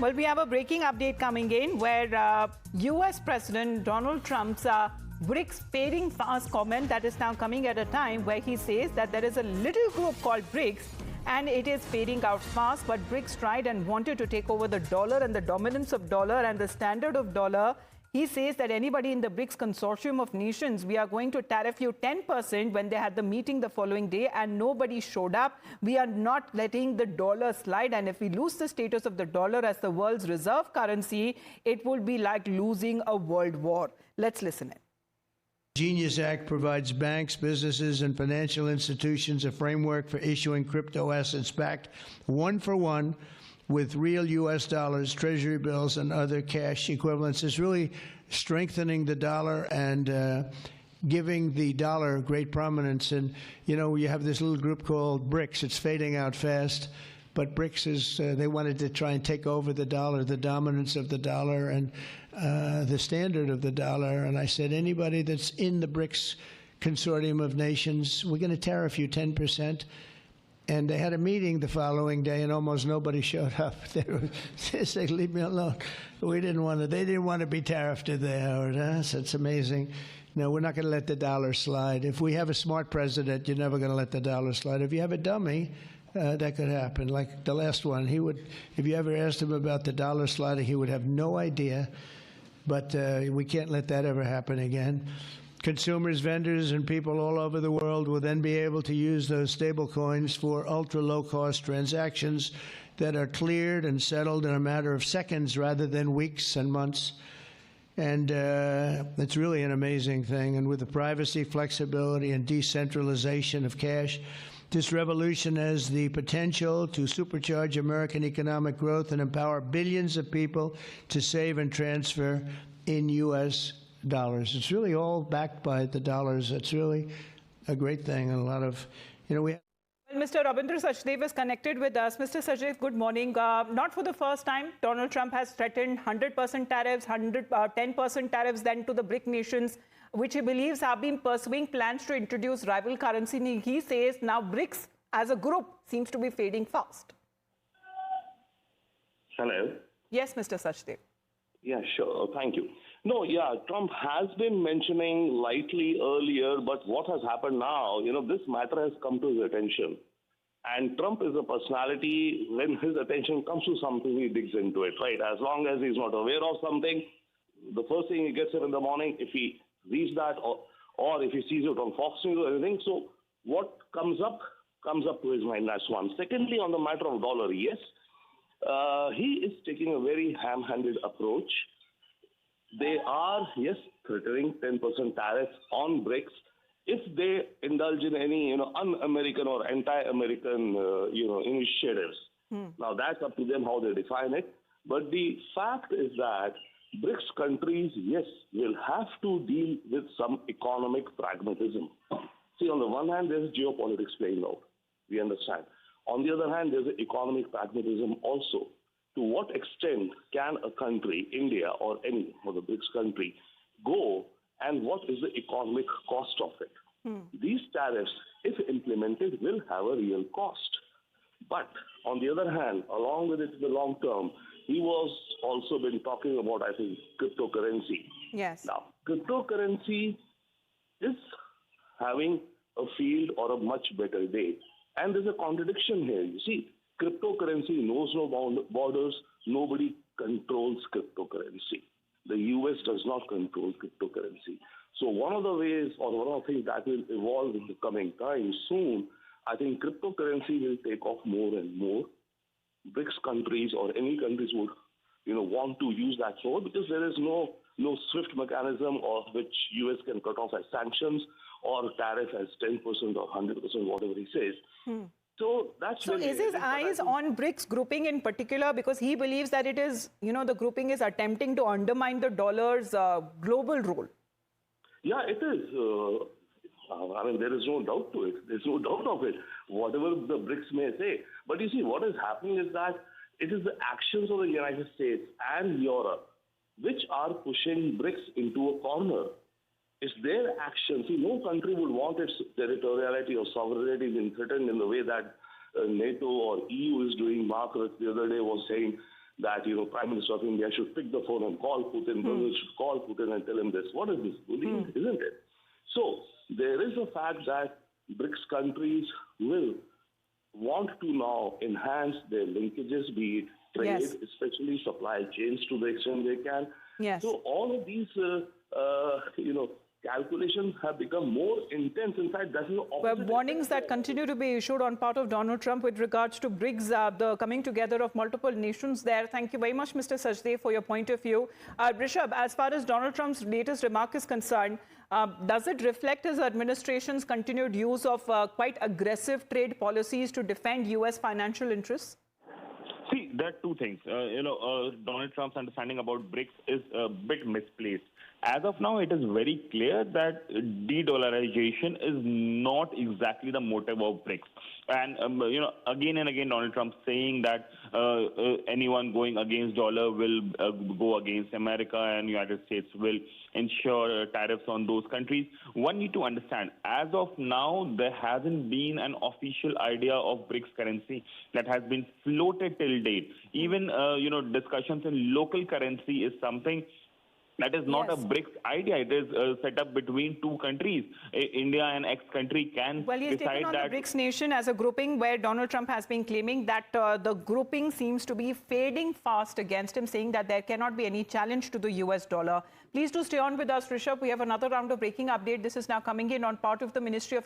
Well, we have a breaking update coming in where U.S. President Donald Trump's BRICS fading fast comment that is now coming at a time where he says that there is a little group called BRICS and it is fading out fast, but BRICS tried and wanted to take over the dollar and the dominance of dollar and the standard of dollar. He says that anybody in the BRICS consortium of nations, we are going to tariff you 10% when they had the meeting the following day and nobody showed up. We are not letting the dollar slide. And if we lose the status of the dollar as the world's reserve currency, it will be like losing a world war. Let's listen in. Genius Act provides banks, businesses, and financial institutions a framework for issuing crypto assets backed one for one with real U.S. dollars, treasury bills, and other cash equivalents. Is really strengthening the dollar and giving the dollar great prominence. And, you know, you have this little group called BRICS. It's fading out fast. But BRICS is, they wanted to try and take over the dollar, the dominance of the dollar and the standard of the dollar. And I said, anybody that's in the BRICS consortium of nations, we're going to tariff you 10%. And they had a meeting the following day, and almost nobody showed up. They said, leave me alone. We didn't want to. They didn't want to be tariffed, did they, Howard? Huh? So it's amazing. No, we're not going to let the dollar slide. If we have a smart president, you're never going to let the dollar slide. If you have a dummy, that could happen. Like the last one, he would. If you ever asked him about the dollar sliding, he would have no idea. But we can't let that ever happen again. Consumers, vendors, and people all over the world will then be able to use those stable coins for ultra-low-cost transactions that are cleared and settled in a matter of seconds rather than weeks and months. And it's really an amazing thing. And with the privacy, flexibility, and decentralization of cash, this revolution has the potential to supercharge American economic growth and empower billions of people to save and transfer in U.S. dollars. It's really all backed by the dollars. It's really a great thing. And a lot of, you know, we have. Well, Mr. Robinder Sachdev is connected with us. Mr. Sachdev, good morning. Not for the first time, Donald Trump has threatened 100% tariffs, 10% tariffs then to the BRIC nations, which he believes have been pursuing plans to introduce rival currency. He says now BRICS as a group seems to be fading fast. Hello. Yes, Mr. Sachdev. Yeah, sure. Thank you. No, yeah, Trump has been mentioning lightly earlier, but what has happened now, you know, this matter has come to his attention. And Trump is a personality, when his attention comes to something, he digs into it, right? As long as he's not aware of something, the first thing he gets up in the morning, if he reads that or if he sees it on Fox News or anything, so what comes up to his mind, that's one. Secondly, on the matter of dollar, yes, he is taking a very ham-handed approach. They are, yes, threatening 10% tariffs on BRICS if they indulge in any, you know, un-American or anti-American, initiatives. Now, that's up to them how they define it. But the fact is that BRICS countries, yes, will have to deal with some economic pragmatism. See, on the one hand, there's geopolitics playing out. We understand. On the other hand, there's economic pragmatism also. To what extent can a country, India or any of the BRICS country, go and what is the economic cost of it? These tariffs, if implemented, will have a real cost. But on the other hand, along with it in the long term, he was also been talking about, I think, cryptocurrency. Yes. Now, cryptocurrency is having a field or a much better day. And there's a contradiction here. You see, cryptocurrency knows no borders. Nobody controls cryptocurrency. The U.S. does not control cryptocurrency. So one of the ways or one of the things that will evolve in the coming time soon, I think cryptocurrency will take off more and more. BRICS countries or any countries would, you know, want to use that more because there is no swift mechanism of which U.S. can cut off as sanctions or tariff as 10% or 100%, whatever he says. So that's so is his eyes on BRICS grouping in particular because he believes that it is, you know, the grouping is attempting to undermine the dollar's global role? Yeah, it is. I mean, there is no doubt to it. There's no doubt of it, whatever the BRICS may say. But you see, what is happening is that it is the actions of the United States and Europe which are pushing BRICS into a corner. It's their actions. See, no country would want its territoriality or sovereignty being threatened in the way that NATO or EU is doing. Mark Rutte the other day was saying that, Prime Minister of India should pick the phone and call Putin, Brazil should call Putin and tell him this. What is this bullying, isn't it? So there is a fact that BRICS countries will want to now enhance their linkages, be it trade, especially supply chains to the extent they can. Yes. So all of these, calculations have become more intense. In fact, that's the opposite. Warnings that continue to be issued on part of Donald Trump with regards to BRICS, the coming together of multiple nations there. Thank you very much, Mr. Sachdev, for your point of view. Rishabh, as far as Donald Trump's latest remark is concerned, does it reflect his administration's continued use of quite aggressive trade policies to defend U.S. financial interests? See, there are two things. Donald Trump's understanding about BRICS is a bit misplaced. As of now, it is very clear that de-dollarization is not exactly the motive of BRICS. And, again and again, Donald Trump saying that anyone going against dollar will go against America, and United States will ensure tariffs on those countries. One need to understand, as of now, there hasn't been an official idea of BRICS currency that has been floated till date. Even, discussions in local currency is something that is not a BRICS idea. It is set up between two countries. India and ex-country can Well, he's decide taken on that the BRICS nation as a grouping where Donald Trump has been claiming that the grouping seems to be fading fast against him, saying that there cannot be any challenge to the US dollar. Please do stay on with us, Rishabh. We have another round of breaking update. This is now coming in on part of the Ministry of